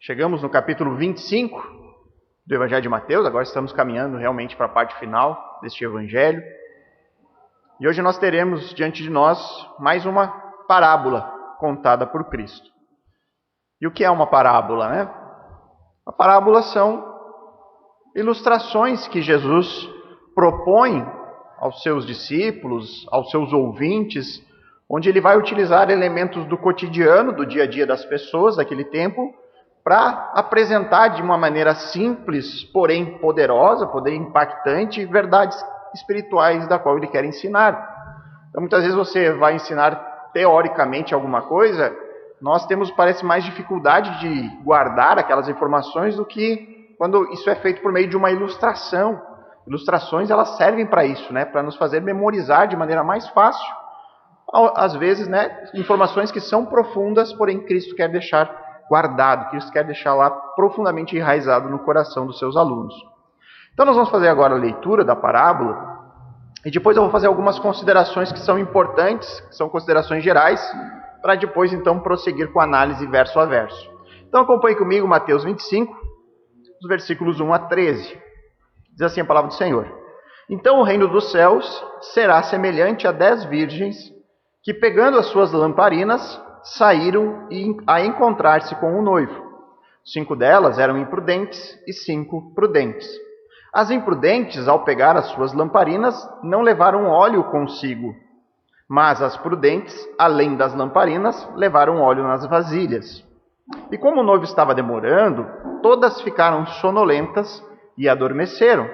Chegamos no capítulo 25 do Evangelho de Mateus, agora estamos caminhando realmente para a parte final deste Evangelho. E hoje nós teremos diante de nós mais uma parábola contada por Cristo. E o que é uma parábola, né? A parábola são ilustrações que Jesus propõe aos seus discípulos, aos seus ouvintes, onde ele vai utilizar elementos do cotidiano, do dia a dia das pessoas daquele tempo, para apresentar de uma maneira simples, porém poderosa, porém impactante, verdades espirituais da qual ele quer ensinar. Então, muitas vezes você vai ensinar teoricamente alguma coisa, nós temos, parece, mais dificuldade de guardar aquelas informações do que quando isso é feito por meio de uma ilustração. Ilustrações, elas servem para isso, né? Para nos fazer memorizar de maneira mais fácil, às vezes, né, informações que são profundas, porém Cristo quer deixar guardado, Cristo quer deixar lá profundamente enraizado no coração dos seus alunos. Então nós vamos fazer agora a leitura da parábola, e depois eu vou fazer algumas considerações que são importantes, que são considerações gerais, para depois então prosseguir com a análise verso a verso. Então acompanhe comigo Mateus 25, os versículos 1 a 13. Diz assim a palavra do Senhor: Então o reino dos céus será semelhante a 10 virgens que, pegando as suas lamparinas, saíram a encontrar-se com o noivo. 5 delas eram imprudentes e 5 prudentes. As imprudentes, ao pegar as suas lamparinas, não levaram óleo consigo, mas as prudentes, além das lamparinas, levaram óleo nas vasilhas. E como o noivo estava demorando, todas ficaram sonolentas e adormeceram.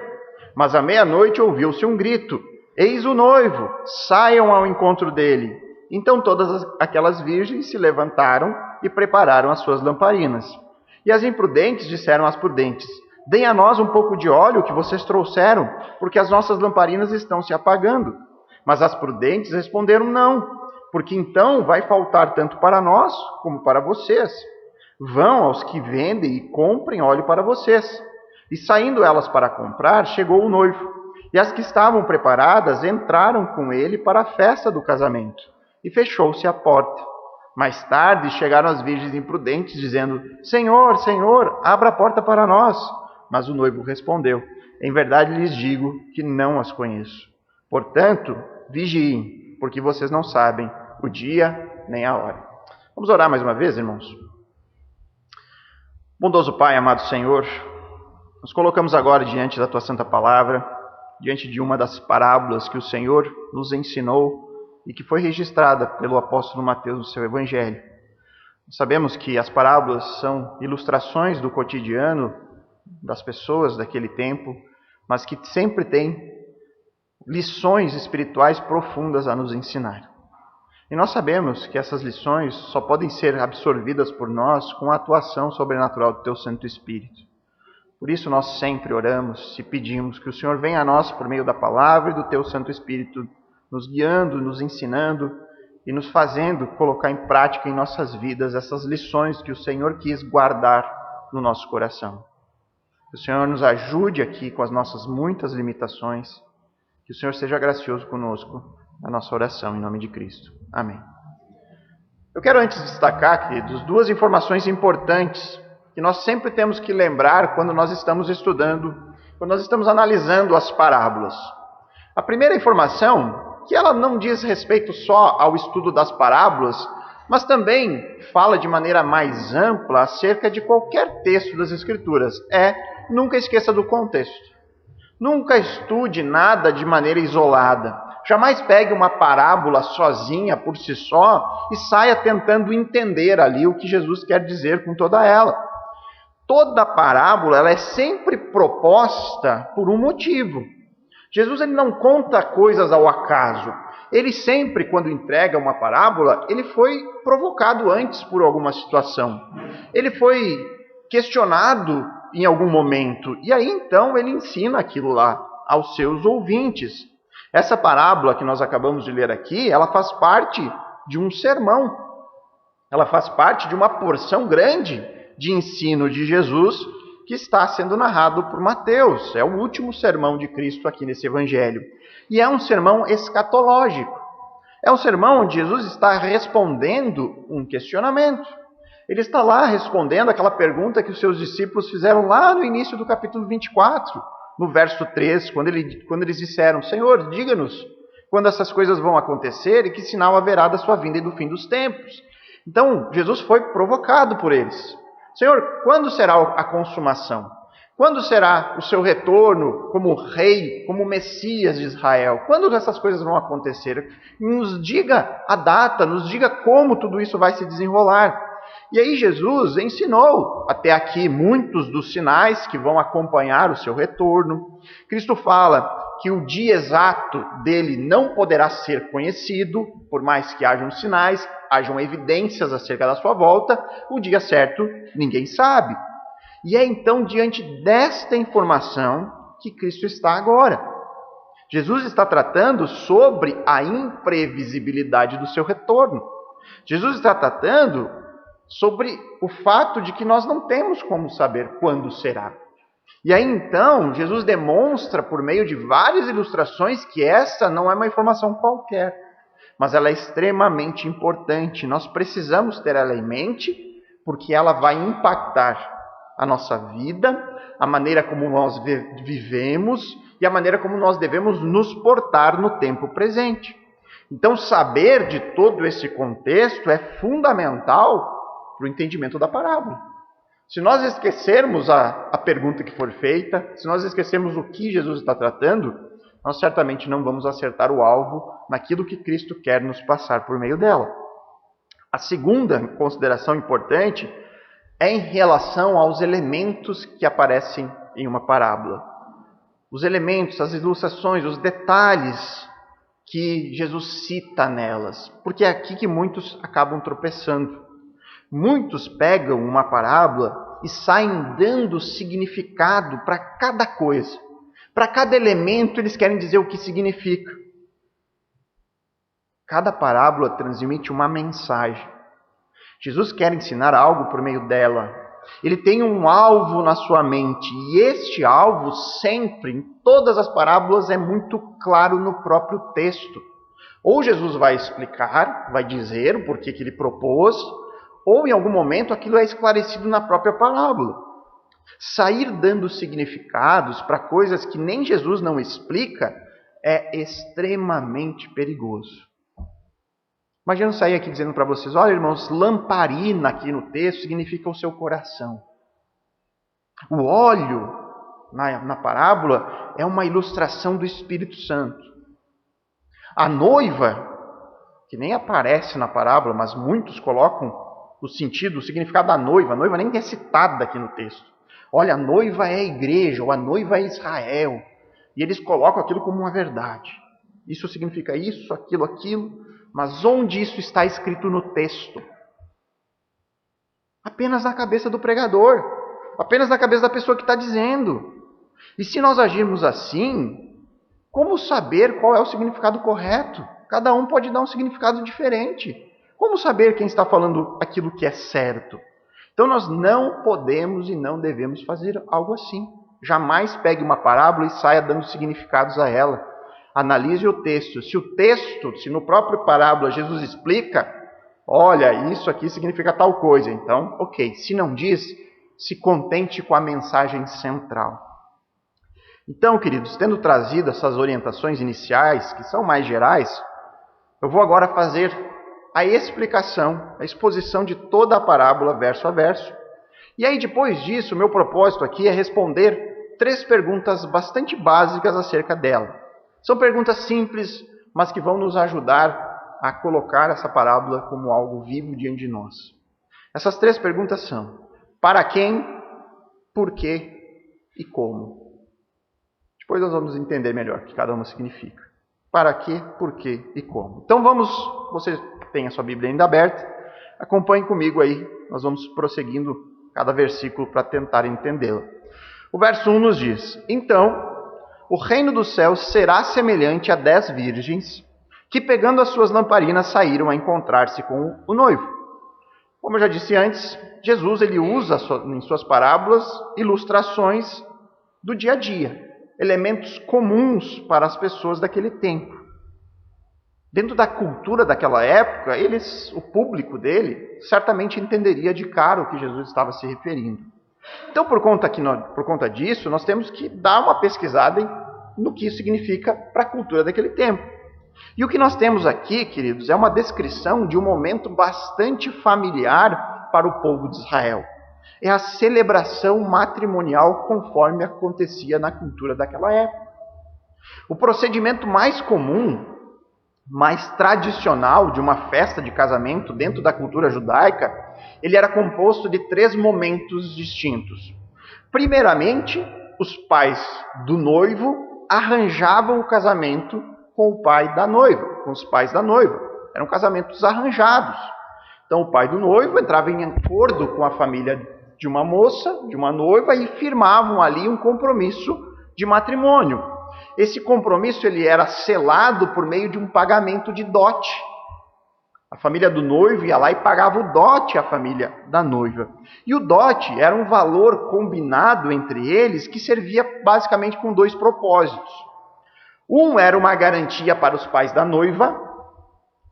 Mas à meia-noite ouviu-se um grito: Eis o noivo, saiam ao encontro dele. Então todas aquelas virgens se levantaram e prepararam as suas lamparinas. E as imprudentes disseram às prudentes: Deem a nós um pouco de óleo que vocês trouxeram, porque as nossas lamparinas estão se apagando. Mas as prudentes responderam: Não, porque então vai faltar tanto para nós como para vocês. Vão aos que vendem e comprem óleo para vocês. E saindo elas para comprar, chegou o noivo. E as que estavam preparadas entraram com ele para a festa do casamento. E fechou-se a porta. Mais tarde chegaram as virgens imprudentes, dizendo: Senhor, Senhor, abra a porta para nós. Mas o noivo respondeu: Em verdade lhes digo que não as conheço. Portanto, vigiem, porque vocês não sabem o dia nem a hora. Vamos orar mais uma vez, irmãos? Bondoso Pai, amado Senhor, nos colocamos agora diante da Tua Santa Palavra, diante de uma das parábolas que o Senhor nos ensinou e que foi registrada pelo apóstolo Mateus no seu Evangelho. Sabemos que as parábolas são ilustrações do cotidiano das pessoas daquele tempo, mas que sempre têm lições espirituais profundas a nos ensinar. E nós sabemos que essas lições só podem ser absorvidas por nós com a atuação sobrenatural do Teu Santo Espírito. Por isso nós sempre oramos e pedimos que o Senhor venha a nós por meio da palavra e do Teu Santo Espírito, nos guiando, nos ensinando e nos fazendo colocar em prática em nossas vidas essas lições que o Senhor quis guardar no nosso coração. Que o Senhor nos ajude aqui com as nossas muitas limitações. Que o Senhor seja gracioso conosco na nossa oração, em nome de Cristo. Amém. Eu quero antes destacar, queridos, duas informações importantes que nós sempre temos que lembrar quando nós estamos estudando, quando nós estamos analisando as parábolas. A primeira informação, que ela não diz respeito só ao estudo das parábolas, mas também fala de maneira mais ampla acerca de qualquer texto das Escrituras, nunca esqueça do contexto. Nunca estude nada de maneira isolada. Jamais pegue uma parábola sozinha, por si só, e saia tentando entender ali o que Jesus quer dizer com toda ela. Toda parábola ela é sempre proposta por um motivo. Jesus ele não conta coisas ao acaso. Ele sempre, quando entrega uma parábola, ele foi provocado antes por alguma situação. Ele foi questionado em algum momento. E aí, então, ele ensina aquilo lá aos seus ouvintes. Essa parábola que nós acabamos de ler aqui, ela faz parte de um sermão. Ela faz parte de uma porção grande de ensino de Jesus que está sendo narrado por Mateus. É o último sermão de Cristo aqui nesse Evangelho. E é um sermão escatológico. É um sermão onde Jesus está respondendo um questionamento. Ele está lá respondendo aquela pergunta que os seus discípulos fizeram lá no início do capítulo 24, no verso 3, quando eles disseram: Senhor, diga-nos quando essas coisas vão acontecer e que sinal haverá da sua vinda e do fim dos tempos. Então, Jesus foi provocado por eles. Senhor, quando será a consumação? Quando será o seu retorno como rei, como Messias de Israel? Quando essas coisas vão acontecer? Nos diga a data, nos diga como tudo isso vai se desenrolar. E aí Jesus ensinou até aqui muitos dos sinais que vão acompanhar o seu retorno. Cristo fala que o dia exato dele não poderá ser conhecido, por mais que hajam sinais, hajam evidências acerca da sua volta, o dia certo ninguém sabe. E é então diante desta informação que Cristo está agora. Jesus está tratando sobre a imprevisibilidade do seu retorno. Jesus está tratando sobre o fato de que nós não temos como saber quando será. E aí então, Jesus demonstra por meio de várias ilustrações que essa não é uma informação qualquer, mas ela é extremamente importante. Nós precisamos ter ela em mente, porque ela vai impactar a nossa vida, a maneira como nós vivemos e a maneira como nós devemos nos portar no tempo presente. Então, saber de todo esse contexto é fundamental para o entendimento da parábola. Se nós esquecermos a pergunta que for feita, se nós esquecermos o que Jesus está tratando, nós certamente não vamos acertar o alvo naquilo que Cristo quer nos passar por meio dela. A segunda consideração importante é em relação aos elementos que aparecem em uma parábola. Os elementos, as ilustrações, os detalhes que Jesus cita nelas, porque é aqui que muitos acabam tropeçando. Muitos pegam uma parábola e saem dando significado para cada coisa. Para cada elemento eles querem dizer o que significa. Cada parábola transmite uma mensagem. Jesus quer ensinar algo por meio dela. Ele tem um alvo na sua mente. E este alvo sempre, em todas as parábolas, é muito claro no próprio texto. Ou Jesus vai explicar, vai dizer o porquê que ele propôs, ou em algum momento aquilo é esclarecido na própria parábola. Sair dando significados para coisas que nem Jesus não explica é extremamente perigoso. Imagina eu sair aqui dizendo para vocês: olha, irmãos, lamparina aqui no texto significa o seu coração. O óleo na parábola é uma ilustração do Espírito Santo. A noiva, que nem aparece na parábola, mas muitos colocam o sentido, o significado da noiva. A noiva nem é citada aqui no texto. Olha, a noiva é a igreja, ou a noiva é Israel. E eles colocam aquilo como uma verdade. Isso significa isso, aquilo. Mas onde isso está escrito no texto? Apenas na cabeça do pregador. Apenas na cabeça da pessoa que está dizendo. E se nós agirmos assim, como saber qual é o significado correto? Cada um pode dar um significado diferente. Como saber quem está falando aquilo que é certo? Então nós não podemos e não devemos fazer algo assim. Jamais pegue uma parábola e saia dando significados a ela. Analise o texto. Se no próprio parábola Jesus explica, olha, isso aqui significa tal coisa, então, ok. Se não diz, se contente com a mensagem central. Então, queridos, tendo trazido essas orientações iniciais, que são mais gerais, eu vou agora fazer a explicação, a exposição de toda a parábola, verso a verso. E aí, depois disso, o meu propósito aqui é responder 3 perguntas bastante básicas acerca dela. São perguntas simples, mas que vão nos ajudar a colocar essa parábola como algo vivo diante de nós. Essas 3 perguntas são: para quem, por quê e como. Depois nós vamos entender melhor o que cada uma significa. Para quê, por quê e como. Então você tem a sua Bíblia ainda aberta, acompanhe comigo aí, nós vamos prosseguindo cada versículo para tentar entendê-la. O verso 1 nos diz: então, o reino dos céus será semelhante a 10 virgens que, pegando as suas lamparinas, saíram a encontrar-se com o noivo. Como eu já disse antes, Jesus ele usa em suas parábolas ilustrações do dia a dia, elementos comuns para as pessoas daquele tempo. Dentro da cultura daquela época, o público dele, certamente entenderia de cara o que Jesus estava se referindo. Então, por conta disso, nós temos que dar uma pesquisada no que isso significa para a cultura daquele tempo. E o que nós temos aqui, queridos, é uma descrição de um momento bastante familiar para o povo de Israel. É a celebração matrimonial conforme acontecia na cultura daquela época. O procedimento mais comum, mais tradicional de uma festa de casamento dentro da cultura judaica, ele era composto de 3 momentos distintos. Primeiramente, os pais do noivo arranjavam o casamento com o pai da noiva, com os pais da noiva. Eram casamentos arranjados. Então o pai do noivo entrava em acordo com a família de uma moça, de uma noiva, e firmavam ali um compromisso de matrimônio. Esse compromisso ele era selado por meio de um pagamento de dote. A família do noivo ia lá e pagava o dote à família da noiva. E o dote era um valor combinado entre eles que servia basicamente com 2 propósitos. Um era uma garantia para os pais da noiva.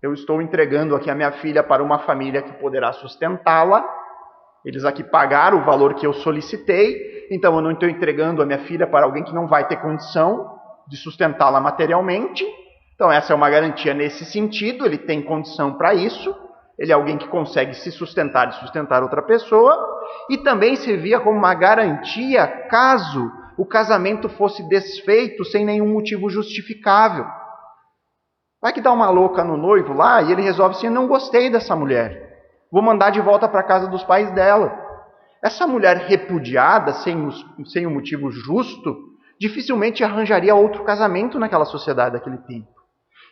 Eu estou entregando aqui a minha filha para uma família que poderá sustentá-la. Eles aqui pagaram o valor que eu solicitei, então eu não estou entregando a minha filha para alguém que não vai ter condição de sustentá-la materialmente. Então essa é uma garantia nesse sentido, ele tem condição para isso, ele é alguém que consegue se sustentar e sustentar outra pessoa, e também servia como uma garantia caso o casamento fosse desfeito sem nenhum motivo justificável. Vai que dá uma louca no noivo lá e ele resolve assim: não gostei dessa mulher, vou mandar de volta para a casa dos pais dela. Essa mulher repudiada sem um motivo justo, dificilmente arranjaria outro casamento naquela sociedade daquele tempo.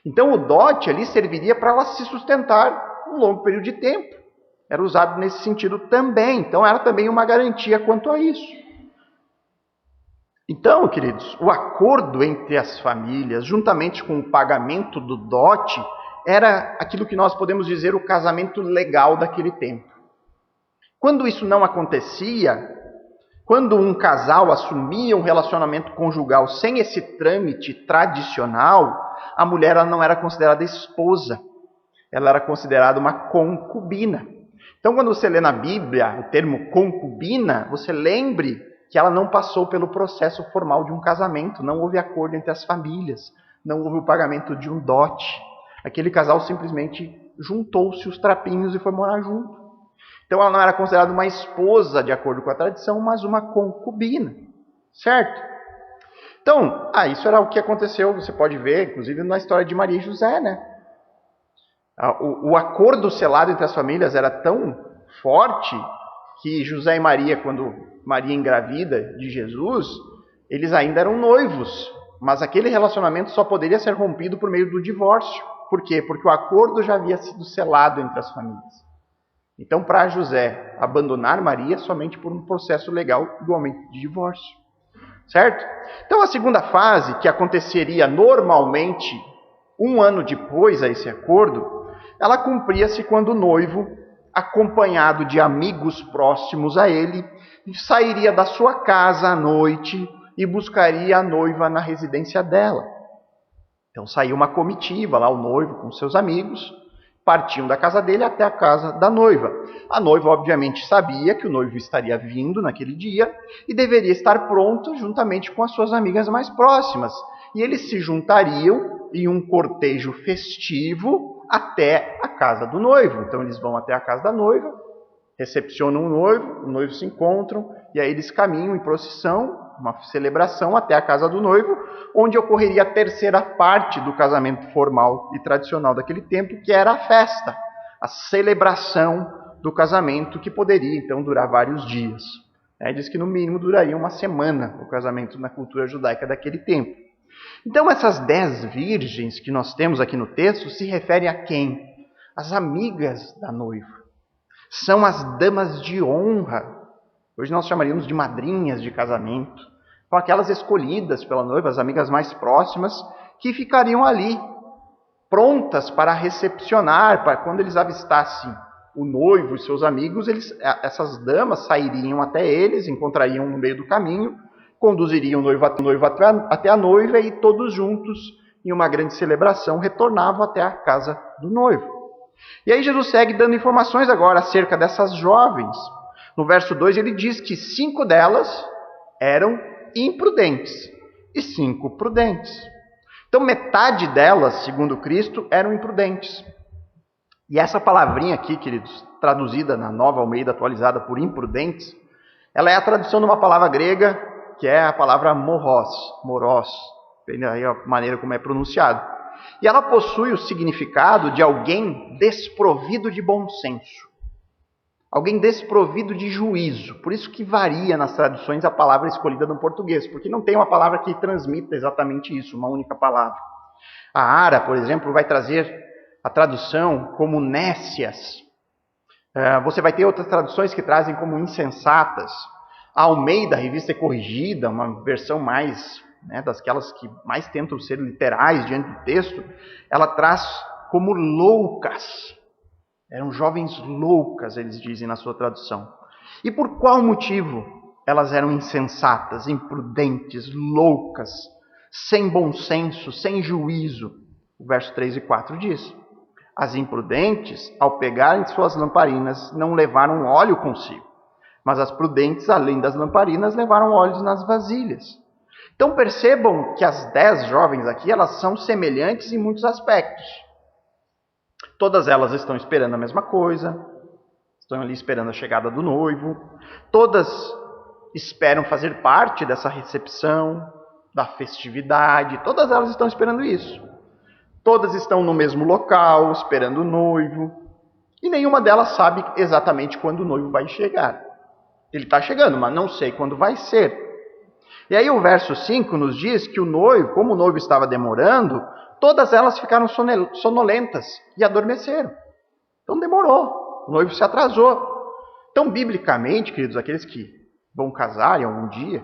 Então o dote ali serviria para ela se sustentar um longo período de tempo. Era usado nesse sentido também. Então era também uma garantia quanto a isso. Então, queridos, o acordo entre as famílias, juntamente com o pagamento do dote, era aquilo que nós podemos dizer o casamento legal daquele tempo. Quando isso não acontecia, quando um casal assumia um relacionamento conjugal sem esse trâmite tradicional, a mulher ela não era considerada esposa, ela era considerada uma concubina. Então, quando você lê na Bíblia o termo concubina, você lembre que ela não passou pelo processo formal de um casamento, não houve acordo entre as famílias, não houve o pagamento de um dote. Aquele casal simplesmente juntou-se os trapinhos e foi morar junto. Então ela não era considerada uma esposa, de acordo com a tradição, mas uma concubina, certo? Então, isso era o que aconteceu, você pode ver, inclusive na história de Maria e José, né? O acordo selado entre as famílias era tão forte que José e Maria, quando Maria engravida de Jesus, eles ainda eram noivos, mas aquele relacionamento só poderia ser rompido por meio do divórcio. Por quê? Porque o acordo já havia sido selado entre as famílias. Então, para José abandonar Maria somente por um processo legal, igualmente de divórcio. Certo? Então, a segunda fase, que aconteceria normalmente 1 ano depois a esse acordo, ela cumpria-se quando o noivo, acompanhado de amigos próximos a ele, sairia da sua casa à noite e buscaria a noiva na residência dela. Então saía uma comitiva lá, o noivo com seus amigos, partiam da casa dele até a casa da noiva. A noiva, obviamente, sabia que o noivo estaria vindo naquele dia e deveria estar pronto juntamente com as suas amigas mais próximas. E eles se juntariam em um cortejo festivo até a casa do noivo. Então eles vão até a casa da noiva, recepcionam o noivo se encontram, e aí eles caminham em procissão, uma celebração até a casa do noivo, onde ocorreria a terceira parte do casamento formal e tradicional daquele tempo, que era a festa, a celebração do casamento, que poderia então durar vários dias. Diz que no mínimo duraria 1 semana o casamento na cultura judaica daquele tempo. Então essas 10 virgens que nós temos aqui no texto se referem a quem? As amigas da noiva. São as damas de honra. Hoje nós chamaríamos de madrinhas de casamento. São aquelas escolhidas pela noiva, as amigas mais próximas, que ficariam ali, prontas para recepcionar, para quando eles avistassem o noivo e seus amigos, essas damas sairiam até eles, encontrariam no meio do caminho, conduziriam o noivo até a noiva e todos juntos em uma grande celebração, retornavam até a casa do noivo. E aí Jesus segue dando informações agora acerca dessas jovens. No verso 2 ele diz que 5 delas eram imprudentes e 5 prudentes. Então metade delas, segundo Cristo, eram imprudentes. E essa palavrinha aqui, queridos, traduzida na Nova Almeida atualizada por imprudentes, ela é a tradução de uma palavra grega que é a palavra moros, aí a maneira como é pronunciado. E ela possui o significado de alguém desprovido de bom senso, alguém desprovido de juízo. Por isso que varia nas traduções a palavra escolhida no português, porque não tem uma palavra que transmita exatamente isso, uma única palavra. A Ara, por exemplo, vai trazer a tradução como nécias. Você vai ter outras traduções que trazem como insensatas. A Almeida, a revista corrigida, uma versão mais, daquelas que mais tentam ser literais diante do texto, ela traz como loucas. Eram jovens loucas, eles dizem na sua tradução. E por qual motivo elas eram insensatas, imprudentes, loucas, sem bom senso, sem juízo? O verso 3 e 4 diz: as imprudentes, ao pegarem suas lamparinas, não levaram óleo consigo. Mas as prudentes, além das lamparinas, levaram óleos nas vasilhas. Então percebam que as 10 jovens aqui, elas são semelhantes em muitos aspectos. Todas elas estão esperando a mesma coisa, estão ali esperando a chegada do noivo. Todas esperam fazer parte dessa recepção, da festividade. Todas elas estão esperando isso. Todas estão no mesmo local, esperando o noivo. E nenhuma delas sabe exatamente quando o noivo vai chegar. Ele está chegando, mas não sei quando vai ser. E aí o verso 5 nos diz que o noivo, como o noivo estava demorando, todas elas ficaram sonolentas e adormeceram. Então demorou, o noivo se atrasou. Então, biblicamente, queridos, aqueles que vão casar em algum dia,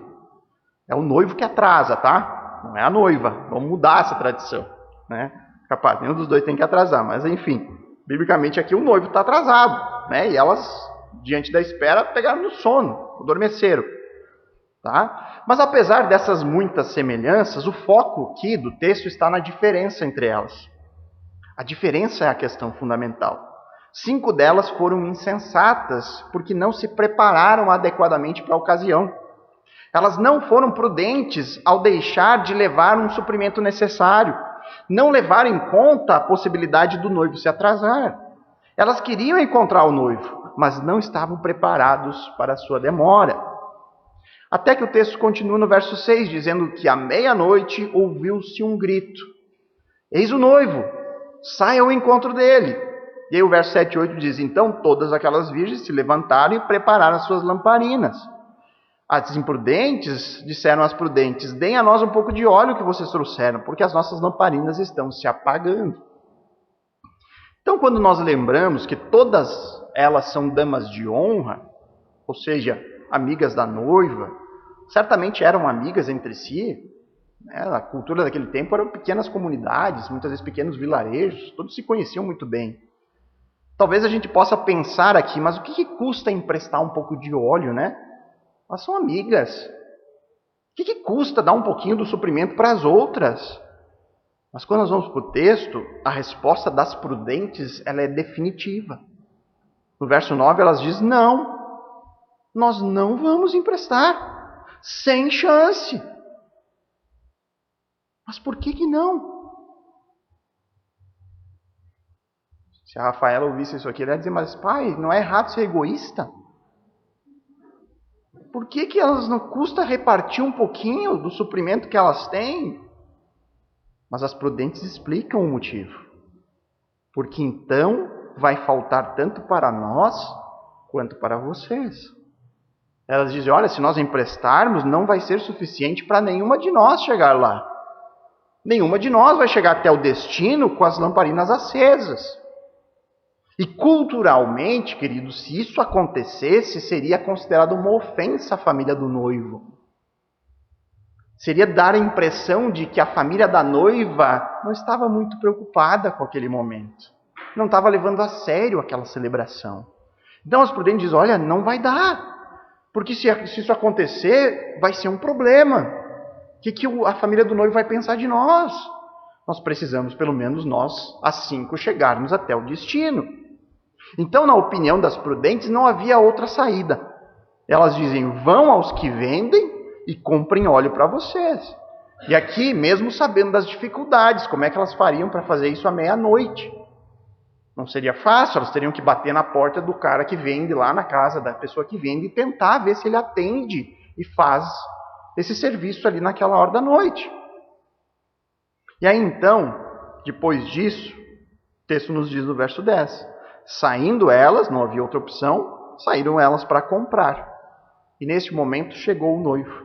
é o noivo que atrasa, tá? Não é a noiva. Vamos mudar essa tradição, né? Capaz, nenhum dos dois tem que atrasar, mas enfim, biblicamente aqui o noivo está atrasado, né? E elas, diante da espera, pegaram no sono, adormeceram. Tá? Mas apesar dessas muitas semelhanças, o foco aqui do texto está na diferença entre elas. A diferença é a questão fundamental. 5 delas foram insensatas porque não se prepararam adequadamente para a ocasião. Elas não foram prudentes ao deixar de levar um suprimento necessário, não levaram em conta a possibilidade do noivo se atrasar. Elas queriam encontrar o noivo, mas não estavam preparados para a sua demora. Até que o texto continua no verso 6, dizendo que à meia-noite ouviu-se um grito: eis o noivo, saia ao encontro dele. E aí o verso 7 e 8 diz: então todas aquelas virgens se levantaram e prepararam as suas lamparinas. As imprudentes disseram às prudentes: deem a nós um pouco de óleo que vocês trouxeram, porque as nossas lamparinas estão se apagando. Então, quando nós lembramos que todas elas são damas de honra, ou seja, amigas da noiva, certamente eram amigas entre si, né? A cultura daquele tempo eram pequenas comunidades, muitas vezes pequenos vilarejos, todos se conheciam muito bem. Talvez a gente possa pensar aqui, mas o que custa emprestar um pouco de óleo, né? Elas são amigas. O que custa dar um pouquinho do suprimento para as outras? Mas quando nós vamos para o texto, a resposta das prudentes ela é definitiva. No verso 9 elas dizem: não, nós não vamos emprestar, sem chance. Mas por que não? Se a Rafaela ouvisse isso aqui, ela ia dizer: mas pai, não é errado ser egoísta? Por que elas não custa repartir um pouquinho do suprimento que elas têm? Mas as prudentes explicam o motivo. Porque então vai faltar tanto para nós quanto para vocês. Elas dizem: olha, se nós emprestarmos, não vai ser suficiente para nenhuma de nós chegar lá. Nenhuma de nós vai chegar até o destino com as lamparinas acesas. E culturalmente, queridos, se isso acontecesse, seria considerado uma ofensa à família do noivo. Seria dar a impressão de que a família da noiva não estava muito preocupada com aquele momento. Não estava levando a sério aquela celebração. Então as prudentes dizem: olha, não vai dar. Porque se isso acontecer, vai ser um problema. O que a família do noivo vai pensar de nós? nós precisamos, pelo menos nós, às 5, chegarmos até o destino. Então, na opinião das prudentes, não havia outra saída. Elas dizem, vão aos que vendem e comprem óleo para vocês. E aqui, mesmo sabendo das dificuldades, como é que elas fariam para fazer isso à meia-noite? Não seria fácil, elas teriam que bater na porta do cara que vende lá na casa da pessoa que vende e tentar ver se ele atende e faz esse serviço ali naquela hora da noite. E aí então, depois disso, o texto nos diz no verso 10, saindo elas, não havia outra opção, saíram elas para comprar. E neste momento chegou o noivo.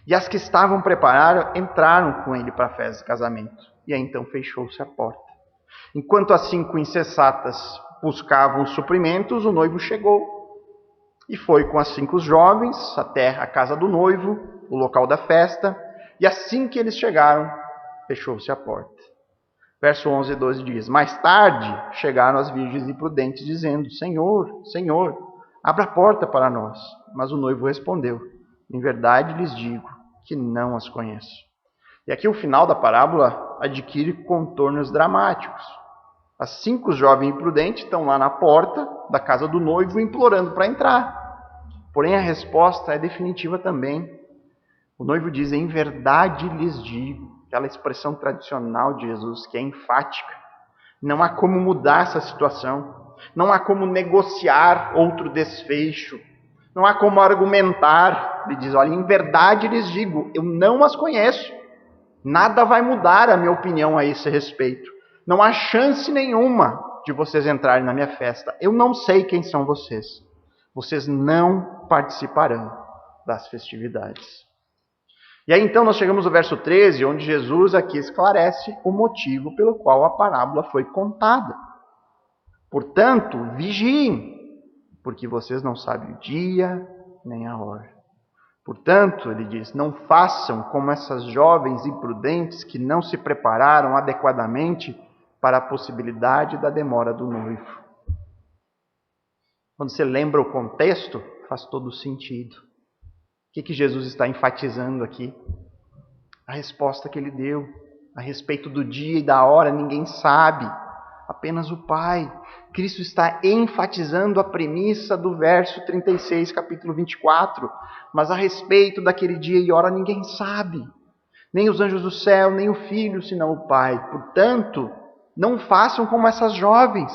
E as que estavam preparadas entraram com ele para a festa de casamento. E aí então fechou-se a porta. Enquanto as 5 insensatas buscavam os suprimentos, o noivo chegou. E foi com as 5 jovens até a casa do noivo, o local da festa. E assim que eles chegaram, fechou-se a porta. Verso 11 e 12 diz, mais tarde chegaram as virgens imprudentes dizendo, Senhor, Senhor, abra a porta para nós. Mas o noivo respondeu, em verdade lhes digo que não as conheço. E aqui o final da parábola adquire contornos dramáticos. As 5 jovens imprudentes estão lá na porta da casa do noivo implorando para entrar. Porém a resposta é definitiva também. O noivo diz, em verdade lhes digo, aquela expressão tradicional de Jesus que é enfática. Não há como mudar essa situação. Não há como negociar outro desfecho. Não há como argumentar. Ele diz, olha, em verdade lhes digo, eu não as conheço. Nada vai mudar a minha opinião a esse respeito. Não há chance nenhuma de vocês entrarem na minha festa. Eu não sei quem são vocês. Vocês não participarão das festividades. E aí então nós chegamos ao verso 13, onde Jesus aqui esclarece o motivo pelo qual a parábola foi contada. Portanto, vigiem, porque vocês não sabem o dia nem a hora. Portanto, ele diz, não façam como essas jovens imprudentes que não se prepararam adequadamente para a possibilidade da demora do noivo. Quando você lembra o contexto, faz todo sentido. O que Jesus está enfatizando aqui? A resposta que ele deu a respeito do dia e da hora, ninguém sabe, apenas o Pai. Cristo está enfatizando a premissa do verso 36, capítulo 24. Mas a respeito daquele dia e hora, ninguém sabe. Nem os anjos do céu, nem o Filho, senão o Pai. Portanto, não façam como essas jovens.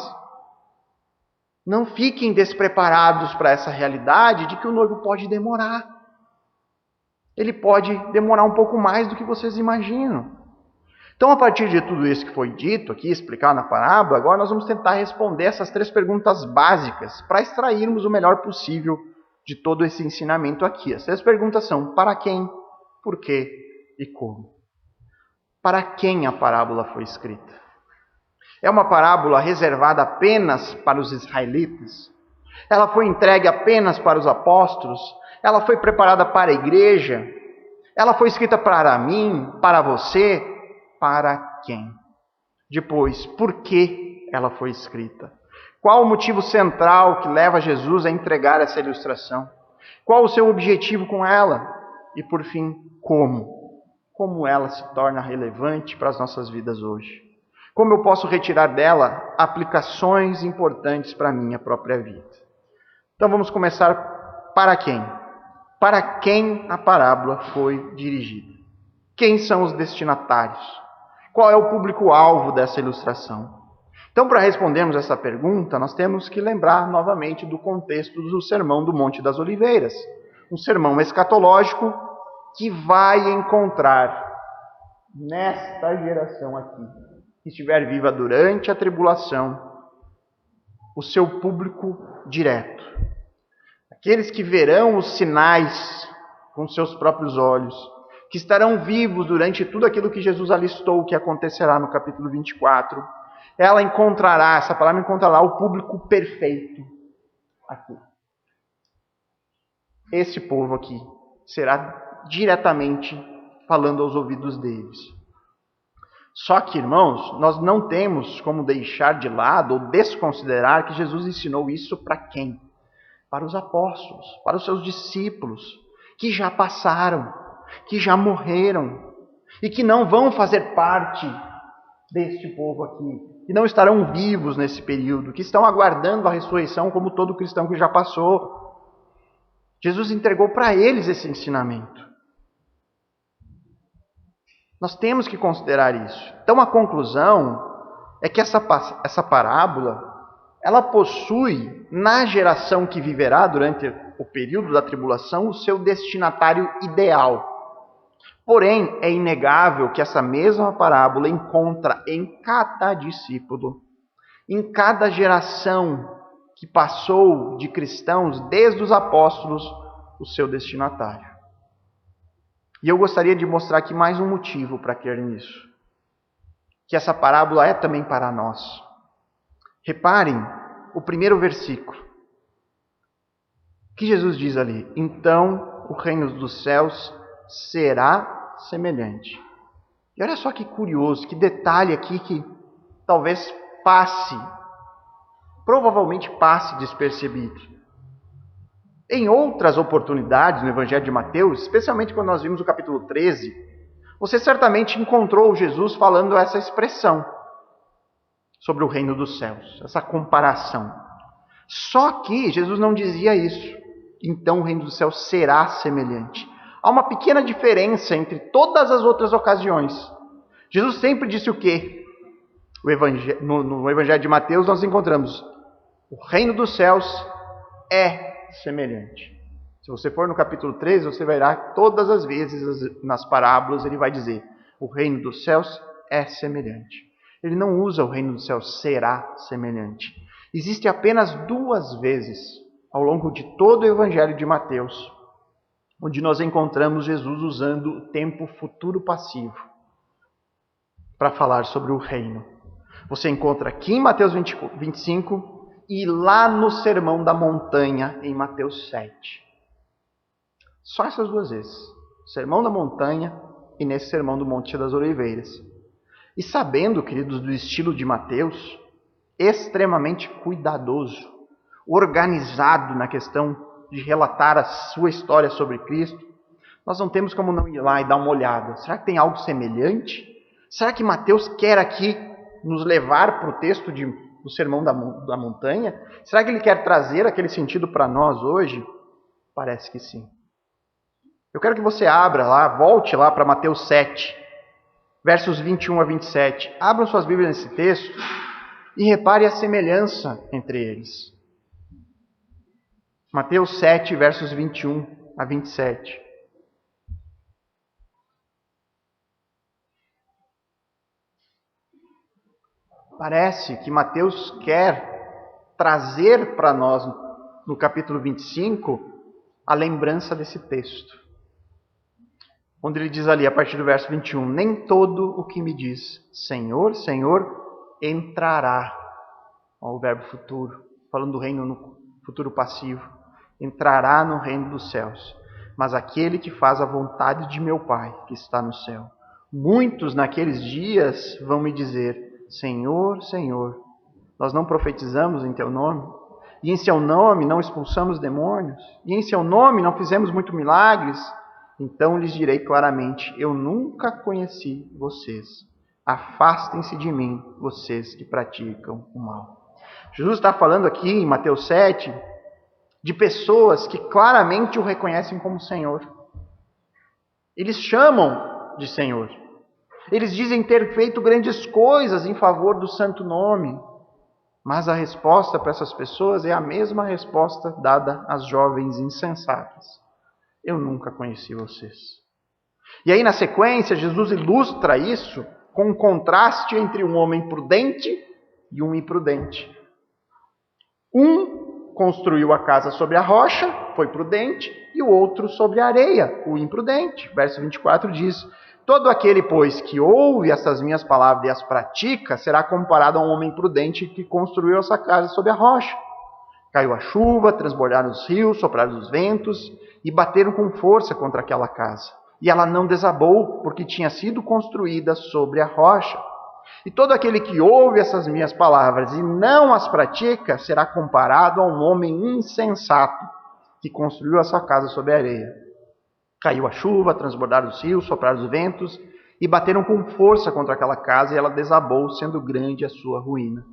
Não fiquem despreparados para essa realidade de que o noivo pode demorar. Ele pode demorar um pouco mais do que vocês imaginam. Então, a partir de tudo isso que foi dito aqui, explicado na parábola, agora nós vamos tentar responder essas 3 perguntas básicas para extrairmos o melhor possível de todo esse ensinamento aqui. As 3 perguntas são, para quem, por quê e como? Para quem a parábola foi escrita? É uma parábola reservada apenas para os israelitas? Ela foi entregue apenas para os apóstolos? Ela foi preparada para a igreja? Ela foi escrita para mim, para você? Para quem? Depois, por que ela foi escrita? Qual o motivo central que leva Jesus a entregar essa ilustração? Qual o seu objetivo com ela? E por fim, como? Como ela se torna relevante para as nossas vidas hoje? Como eu posso retirar dela aplicações importantes para a minha própria vida? Então vamos começar para quem? Para quem a parábola foi dirigida? Quem são os destinatários? Qual é o público-alvo dessa ilustração? Então, para respondermos essa pergunta, nós temos que lembrar novamente do contexto do Sermão do Monte das Oliveiras. Um sermão escatológico que vai encontrar nesta geração aqui, que estiver viva durante a tribulação, o seu público direto. Aqueles que verão os sinais com seus próprios olhos, que estarão vivos durante tudo aquilo que Jesus alistou que acontecerá no capítulo 24, essa palavra encontrará o público perfeito aqui. Esse povo aqui será diretamente falando aos ouvidos deles. Só que, irmãos, nós não temos como deixar de lado ou desconsiderar que Jesus ensinou isso para quem? Para os apóstolos, para os seus discípulos, que já passaram, que já morreram e que não vão fazer parte deste povo aqui, que não estarão vivos nesse período, que estão aguardando a ressurreição como todo cristão que já passou. Jesus entregou para eles esse ensinamento. Nós temos que considerar isso. Então a conclusão é que essa parábola, ela possui, na geração que viverá durante o período da tribulação, o seu destinatário ideal. Porém, é inegável que essa mesma parábola encontra em cada discípulo, em cada geração que passou de cristãos, desde os apóstolos, o seu destinatário. E eu gostaria de mostrar aqui mais um motivo para crer nisso. Que essa parábola é também para nós. Reparem o primeiro versículo. Que Jesus diz ali: então o reino dos céus será semelhante. E olha só que curioso, que detalhe aqui que talvez provavelmente passe despercebido. Em outras oportunidades no Evangelho de Mateus, especialmente quando nós vimos o capítulo 13, você certamente encontrou Jesus falando essa expressão sobre o reino dos céus, essa comparação. Só que Jesus não dizia isso. Então o reino dos céus será semelhante. Há uma pequena diferença entre todas as outras ocasiões. Jesus sempre disse o quê? No Evangelho de Mateus nós encontramos: o reino dos céus é semelhante. Se você for no capítulo 13, você verá que todas as vezes nas parábolas ele vai dizer: o reino dos céus é semelhante. Ele não usa o reino dos céus será semelhante. Existe apenas 2 vezes ao longo de todo o Evangelho de Mateus onde nós encontramos Jesus usando o tempo futuro passivo para falar sobre o reino. Você encontra aqui em Mateus 25 e lá no Sermão da Montanha em Mateus 7. Só essas 2 vezes. Sermão da Montanha e nesse Sermão do Monte das Oliveiras. E sabendo, queridos, do estilo de Mateus, extremamente cuidadoso, organizado na questão de relatar a sua história sobre Cristo, nós não temos como não ir lá e dar uma olhada. Será que tem algo semelhante? Será que Mateus quer aqui nos levar para o texto do Sermão da Montanha? Será que ele quer trazer aquele sentido para nós hoje? Parece que sim. Eu quero que você abra lá, volte lá para Mateus 7, versos 21 a 27. Abram suas Bíblias nesse texto e repare a semelhança entre eles. Mateus 7, versos 21 a 27. Parece que Mateus quer trazer para nós, no capítulo 25, a lembrança desse texto. Onde ele diz ali, a partir do verso 21, nem todo o que me diz Senhor, Senhor, entrará. Olha o verbo futuro, falando do reino no futuro passivo. Entrará no reino dos céus, mas aquele que faz a vontade de meu Pai, que está no céu. Muitos naqueles dias vão me dizer: Senhor, Senhor, nós não profetizamos em teu nome? E em seu nome não expulsamos demônios? E em seu nome não fizemos muitos milagres? Então lhes direi claramente: eu nunca conheci vocês. Afastem-se de mim, vocês que praticam o mal. Jesus está falando aqui em Mateus 7 de pessoas que claramente o reconhecem como Senhor. Eles chamam de Senhor. Eles dizem ter feito grandes coisas em favor do santo nome. Mas a resposta para essas pessoas é a mesma resposta dada às jovens insensatas: eu nunca conheci vocês. E aí na sequência Jesus ilustra isso com um contraste entre um homem prudente e um imprudente. Um construiu a casa sobre a rocha, foi prudente, e o outro sobre a areia, o imprudente. Verso 24 diz: todo aquele, pois, que ouve essas minhas palavras e as pratica, será comparado a um homem prudente que construiu essa casa sobre a rocha. Caiu a chuva, transbordaram os rios, sopraram os ventos e bateram com força contra aquela casa. E ela não desabou, porque tinha sido construída sobre a rocha. E todo aquele que ouve essas minhas palavras e não as pratica, será comparado a um homem insensato, que construiu a sua casa sobre a areia. Caiu a chuva, transbordaram os rios, sopraram os ventos, e bateram com força contra aquela casa e ela desabou, sendo grande a sua ruína.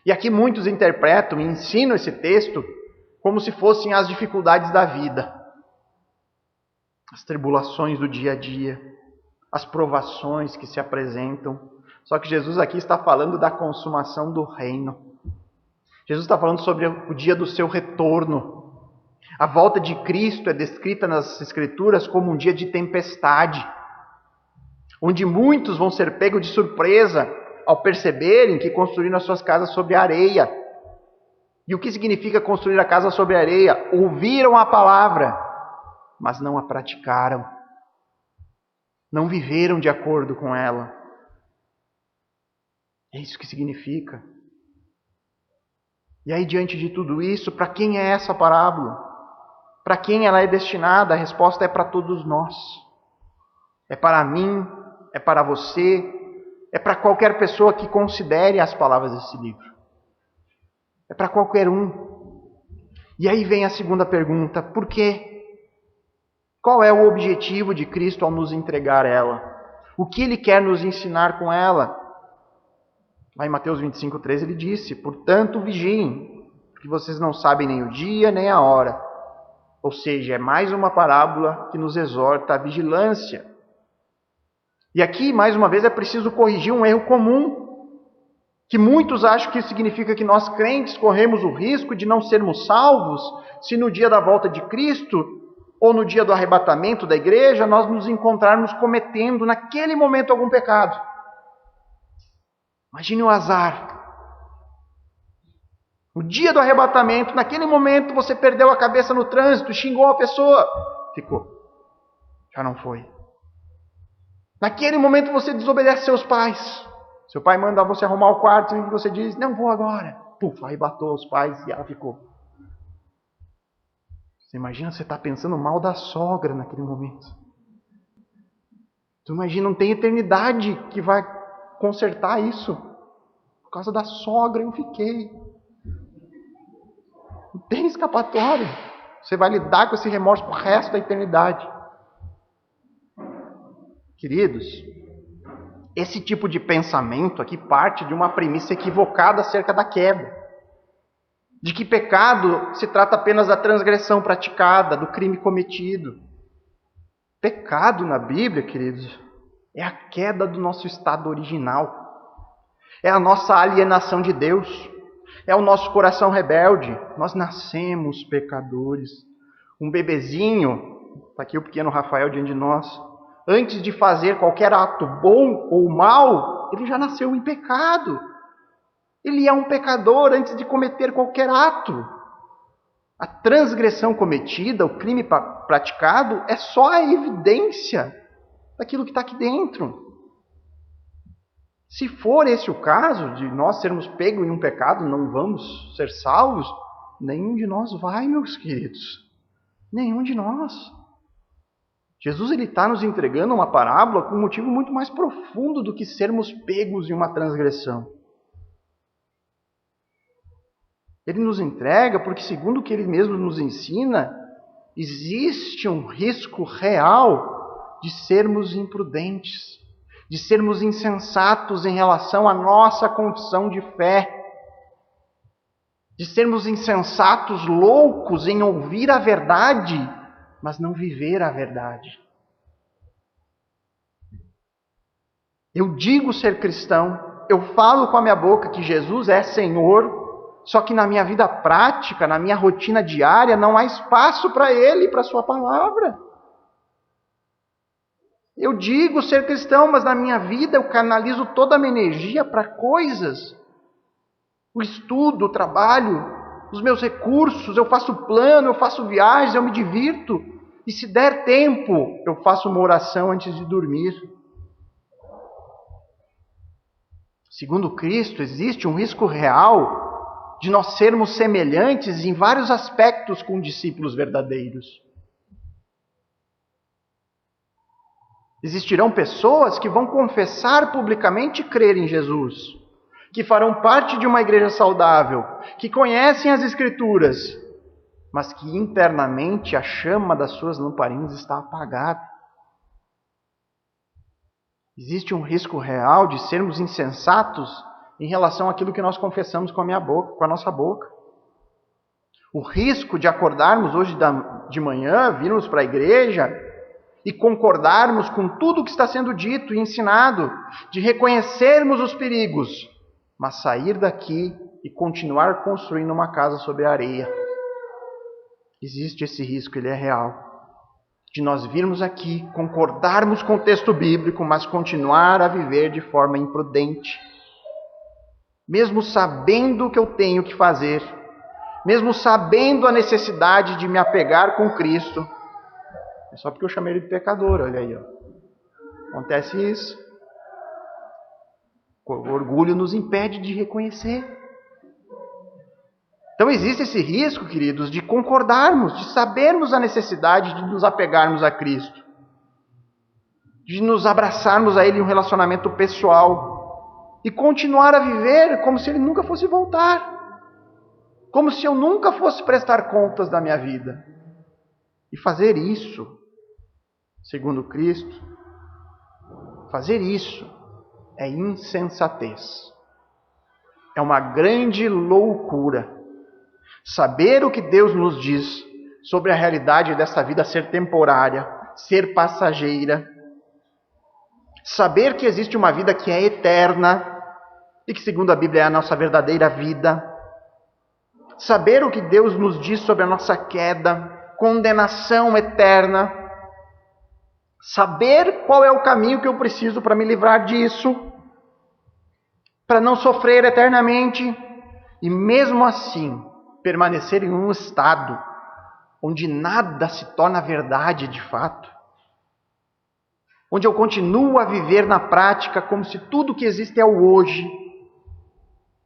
E aqui muitos interpretam e ensinam esse texto como se fossem as dificuldades da vida, as tribulações do dia a dia, as provações que se apresentam. Só que Jesus aqui está falando da consumação do reino. Jesus está falando sobre o dia do seu retorno. A volta de Cristo é descrita nas Escrituras como um dia de tempestade, onde muitos vão ser pegos de surpresa ao perceberem que construíram as suas casas sobre areia. E o que significa construir a casa sobre areia? Ouviram a palavra, mas não a praticaram. Não viveram de acordo com ela. É isso que significa. E aí, diante de tudo isso, para quem é essa parábola? Para quem ela é destinada? A resposta é para todos nós. É para mim, é para você, é para qualquer pessoa que considere as palavras desse livro. É para qualquer um. E aí vem a segunda pergunta: por quê? Qual é o objetivo de Cristo ao nos entregar ela? O que Ele quer nos ensinar com ela? Lá em Mateus 25:13 Ele disse: portanto, vigiem, porque vocês não sabem nem o dia nem a hora. Ou seja, é mais uma parábola que nos exorta à vigilância. E aqui, mais uma vez, é preciso corrigir um erro comum, que muitos acham que significa que nós crentes corremos o risco de não sermos salvos se no dia da volta de Cristo ou no dia do arrebatamento da igreja nós nos encontrarmos cometendo naquele momento algum pecado. Imagine o azar. No dia do arrebatamento, naquele momento você perdeu a cabeça no trânsito, xingou uma pessoa, ficou. Já não foi. Naquele momento você desobedece seus pais. Seu pai manda você arrumar o quarto e você diz: não vou agora. Puf, arrebatou os pais e ela ficou. Você imagina, você está pensando mal da sogra naquele momento. Tu imagina, não tem eternidade que vai consertar isso. Por causa da sogra eu fiquei. Não tem escapatória. Você vai lidar com esse remorso pro resto da eternidade. Queridos, esse tipo de pensamento aqui parte de uma premissa equivocada acerca da queda. De que pecado se trata apenas da transgressão praticada, do crime cometido. Pecado na Bíblia, queridos, é a queda do nosso estado original. É a nossa alienação de Deus. É o nosso coração rebelde. Nós nascemos pecadores. Um bebezinho, está aqui o pequeno Rafael diante de nós, antes de fazer qualquer ato bom ou mal, ele já nasceu em pecado. Ele é um pecador antes de cometer qualquer ato. A transgressão cometida, o crime praticado, é só a evidência daquilo que está aqui dentro. Se for esse o caso, de nós sermos pegos em um pecado, não vamos ser salvos, nenhum de nós vai, meus queridos. Nenhum de nós. Jesus está nos entregando uma parábola com um motivo muito mais profundo do que sermos pegos em uma transgressão. Ele nos entrega porque, segundo o que Ele mesmo nos ensina, existe um risco real de sermos imprudentes, de sermos insensatos em relação à nossa confissão de fé, de sermos insensatos, loucos em ouvir a verdade, mas não viver a verdade. Eu digo ser cristão, eu falo com a minha boca que Jesus é Senhor, só que na minha vida prática, na minha rotina diária, não há espaço para Ele, para a Sua palavra. Eu digo ser cristão, mas na minha vida eu canalizo toda a minha energia para coisas. O estudo, o trabalho, os meus recursos, eu faço plano, eu faço viagens, eu me divirto. E se der tempo, eu faço uma oração antes de dormir. Segundo Cristo, existe um risco real de nós sermos semelhantes em vários aspectos com discípulos verdadeiros. Existirão pessoas que vão confessar publicamente crer em Jesus, que farão parte de uma igreja saudável, que conhecem as Escrituras, mas que internamente a chama das suas lamparins está apagada. Existe um risco real de sermos insensatos em relação àquilo que nós confessamos com a nossa boca. O risco de acordarmos hoje de manhã, virmos para a igreja e concordarmos com tudo que está sendo dito e ensinado, de reconhecermos os perigos, mas sair daqui e continuar construindo uma casa sobre a areia. Existe esse risco, ele é real. De nós virmos aqui, concordarmos com o texto bíblico, mas continuar a viver de forma imprudente. Mesmo sabendo o que eu tenho que fazer, mesmo sabendo a necessidade de me apegar com Cristo, é só porque eu chamei ele de pecador, olha aí. Ó. Acontece isso. O orgulho nos impede de reconhecer. Então existe esse risco, queridos, de concordarmos, de sabermos a necessidade de nos apegarmos a Cristo, de nos abraçarmos a Ele em um relacionamento pessoal e continuar a viver como se Ele nunca fosse voltar, como se eu nunca fosse prestar contas da minha vida. E fazer isso, segundo Cristo, fazer isso é insensatez, é uma grande loucura. Saber o que Deus nos diz sobre a realidade dessa vida ser temporária, ser passageira. Saber que existe uma vida que é eterna e que, segundo a Bíblia, é a nossa verdadeira vida. Saber o que Deus nos diz sobre a nossa queda, condenação eterna. Saber qual é o caminho que eu preciso para me livrar disso, para não sofrer eternamente. E mesmo assim, permanecer em um estado onde nada se torna verdade de fato, onde eu continuo a viver na prática como se tudo que existe é o hoje.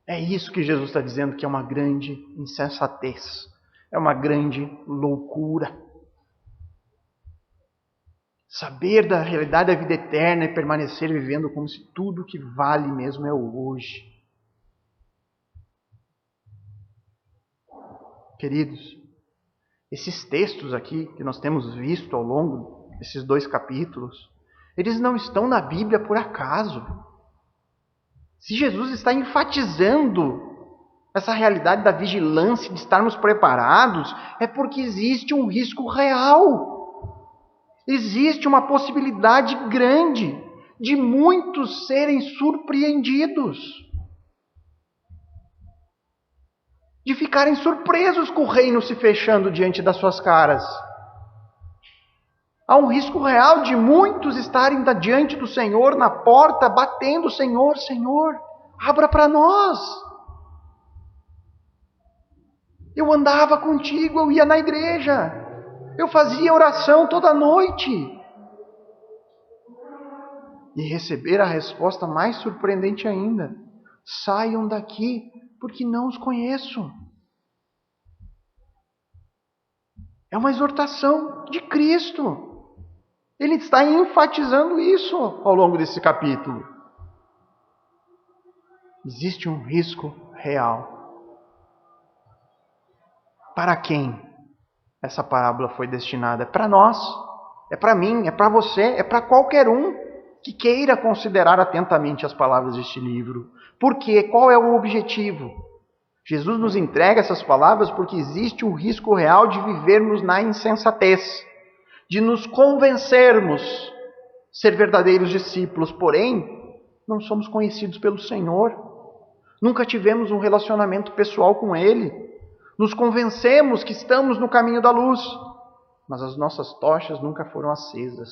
É isso que Jesus está dizendo que é uma grande insensatez, é uma grande loucura. Saber da realidade da vida eterna e permanecer vivendo como se tudo que vale mesmo é o hoje. Queridos, esses textos aqui que nós temos visto ao longo desses 2 capítulos, eles não estão na Bíblia por acaso. Se Jesus está enfatizando essa realidade da vigilância, de estarmos preparados, é porque existe um risco real. Existe uma possibilidade grande de muitos serem surpreendidos, de ficarem surpresos com o reino se fechando diante das suas caras. Há um risco real de muitos estarem diante do Senhor, na porta, batendo: Senhor, Senhor, abra para nós. Eu andava contigo, eu ia na igreja, eu fazia oração toda noite. E receber a resposta mais surpreendente ainda: saiam daqui, porque não os conheço. É uma exortação de Cristo. Ele está enfatizando isso ao longo desse capítulo. Existe um risco real. Para quem essa parábola foi destinada? É para nós, é para mim, é para você, é para qualquer um que queira considerar atentamente as palavras deste livro. Por quê? Qual é o objetivo? Jesus nos entrega essas palavras porque existe um risco real de vivermos na insensatez, de nos convencermos ser verdadeiros discípulos, porém, não somos conhecidos pelo Senhor, nunca tivemos um relacionamento pessoal com Ele, nos convencemos que estamos no caminho da luz, mas as nossas tochas nunca foram acesas.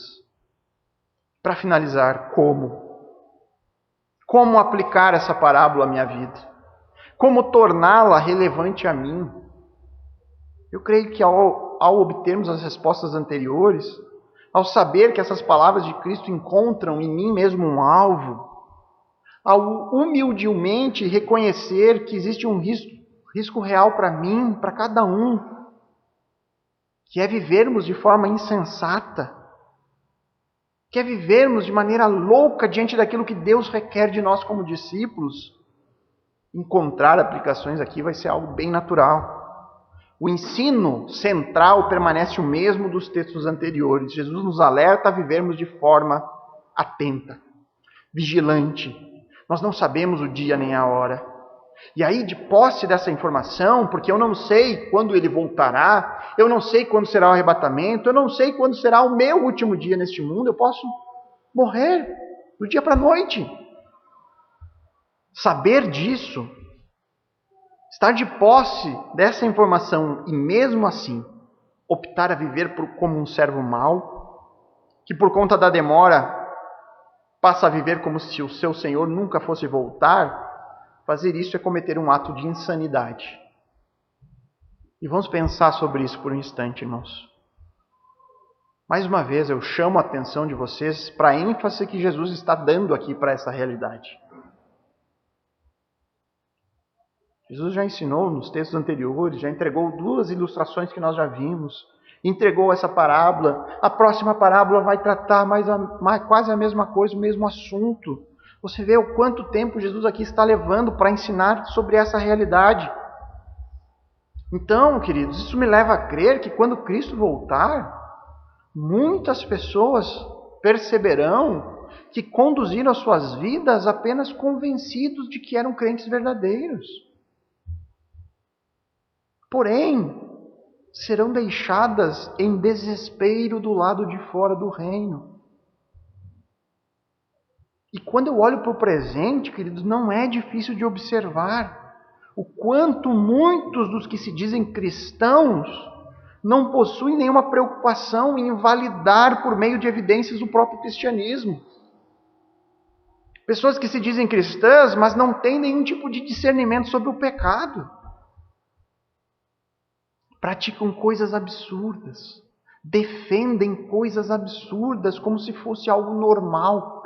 Para finalizar, como? Como aplicar essa parábola à minha vida? Como torná-la relevante a mim? Eu creio que ao obtermos as respostas anteriores, ao saber que essas palavras de Cristo encontram em mim mesmo um alvo, ao humildemente reconhecer que existe um risco real para mim, para cada um, que é vivermos de forma insensata, que é vivermos de maneira louca diante daquilo que Deus requer de nós como discípulos, encontrar aplicações aqui vai ser algo bem natural. O ensino central permanece o mesmo dos textos anteriores. Jesus nos alerta a vivermos de forma atenta, vigilante. Nós não sabemos o dia nem a hora. E aí, de posse dessa informação, porque eu não sei quando ele voltará, eu não sei quando será o arrebatamento, eu não sei quando será o meu último dia neste mundo, eu posso morrer do dia para a noite. Saber disso, estar de posse dessa informação e mesmo assim optar a viver como um servo mau, que por conta da demora passa a viver como se o seu Senhor nunca fosse voltar, fazer isso é cometer um ato de insanidade. E vamos pensar sobre isso por um instante, irmãos. Mais uma vez, eu chamo a atenção de vocês para a ênfase que Jesus está dando aqui para essa realidade. Jesus já ensinou nos textos anteriores, já entregou 2 ilustrações que nós já vimos, entregou essa parábola. A próxima parábola vai tratar quase a mesma coisa, o mesmo assunto. Você vê o quanto tempo Jesus aqui está levando para ensinar sobre essa realidade. Então, queridos, isso me leva a crer que quando Cristo voltar, muitas pessoas perceberão que conduziram as suas vidas apenas convencidos de que eram crentes verdadeiros. Porém, serão deixadas em desespero do lado de fora do reino. E quando eu olho para o presente, queridos, não é difícil de observar o quanto muitos dos que se dizem cristãos não possuem nenhuma preocupação em validar por meio de evidências o próprio cristianismo. Pessoas que se dizem cristãs, mas não têm nenhum tipo de discernimento sobre o pecado. Praticam coisas absurdas, defendem coisas absurdas como se fosse algo normal.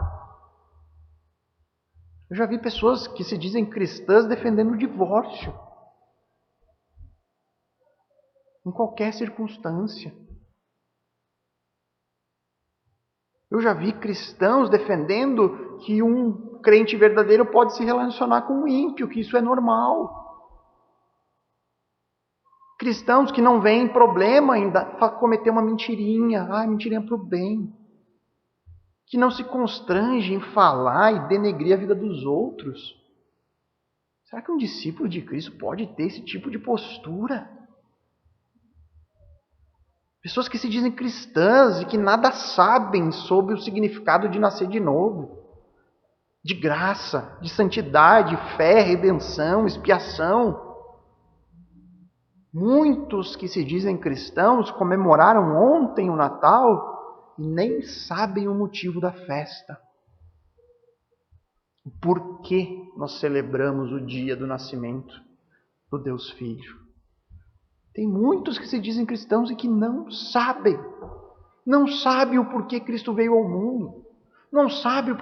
Eu já vi pessoas que se dizem cristãs defendendo o divórcio. Em qualquer circunstância. Eu já vi cristãos defendendo que um crente verdadeiro pode se relacionar com um ímpio, que isso é normal. Cristãos que não veem problema em cometer uma mentirinha. Mentirinha para o bem. Que não se constrange em falar e denegrir a vida dos outros. Será que um discípulo de Cristo pode ter esse tipo de postura? Pessoas que se dizem cristãs e que nada sabem sobre o significado de nascer de novo. De graça, de santidade, fé, redenção, expiação. Muitos que se dizem cristãos comemoraram ontem o Natal e nem sabem o motivo da festa. Por que nós celebramos o dia do nascimento do Deus Filho? Tem muitos que se dizem cristãos e que não sabem. Não sabem o porquê Cristo veio ao mundo. Não sabem o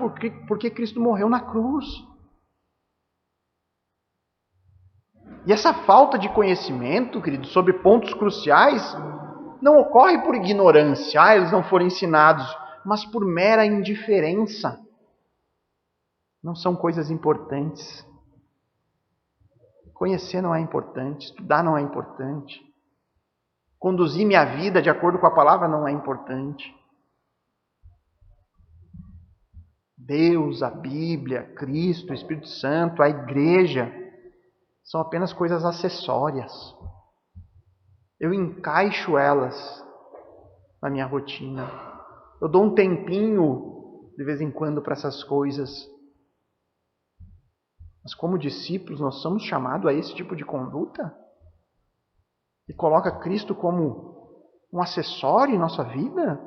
porquê Cristo morreu na cruz. E essa falta de conhecimento, queridos, sobre pontos cruciais, não ocorre por ignorância, eles não foram ensinados, mas por mera indiferença. Não são coisas importantes. Conhecer não é importante, estudar não é importante. Conduzir minha vida de acordo com a palavra não é importante. Deus, a Bíblia, Cristo, o Espírito Santo, a igreja, são apenas coisas acessórias. Eu encaixo elas na minha rotina. Eu dou um tempinho de vez em quando para essas coisas. Mas como discípulos, nós somos chamados a esse tipo de conduta? E coloca Cristo como um acessório em nossa vida?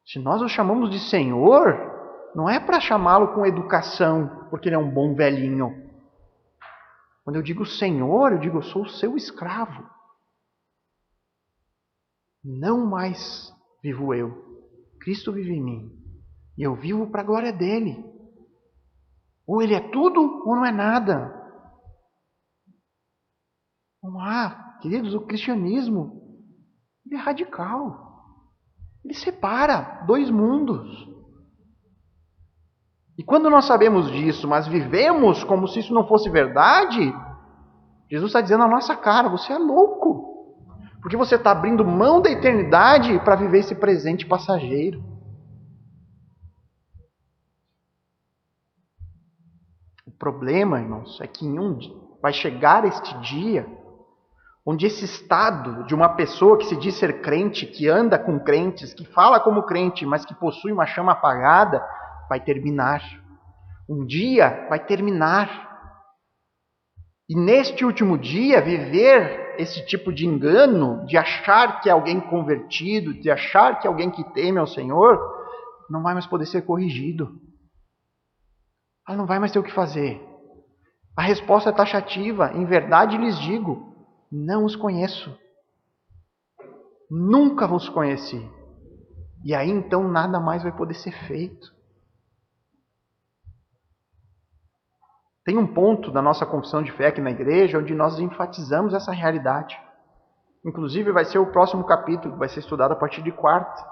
Se nós o chamamos de Senhor, não é para chamá-lo com educação, porque ele é um bom velhinho. Quando eu digo Senhor, eu digo eu sou o seu escravo. Não mais vivo eu. Cristo vive em mim. E eu vivo para a glória dele. Ou ele é tudo ou não é nada. Queridos, o cristianismo ele é radical. Ele separa 2 mundos. E quando nós sabemos disso, mas vivemos como se isso não fosse verdade, Jesus está dizendo na nossa cara, você é louco. Porque você está abrindo mão da eternidade para viver esse presente passageiro. problema, irmãos, é que vai chegar este dia onde esse estado de uma pessoa que se diz ser crente, que anda com crentes, que fala como crente, mas que possui uma chama apagada, vai terminar. Um dia vai terminar. E neste último dia, viver esse tipo de engano, de achar que é alguém convertido, de achar que é alguém que teme ao Senhor, não vai mais poder ser corrigido. Ela não vai mais ter o que fazer. A resposta é taxativa. Em verdade lhes digo, não os conheço. Nunca os conheci. E aí então nada mais vai poder ser feito. Tem um ponto da nossa confissão de fé aqui na igreja onde nós enfatizamos essa realidade. Inclusive vai ser o próximo capítulo, que vai ser estudado a partir de quarta.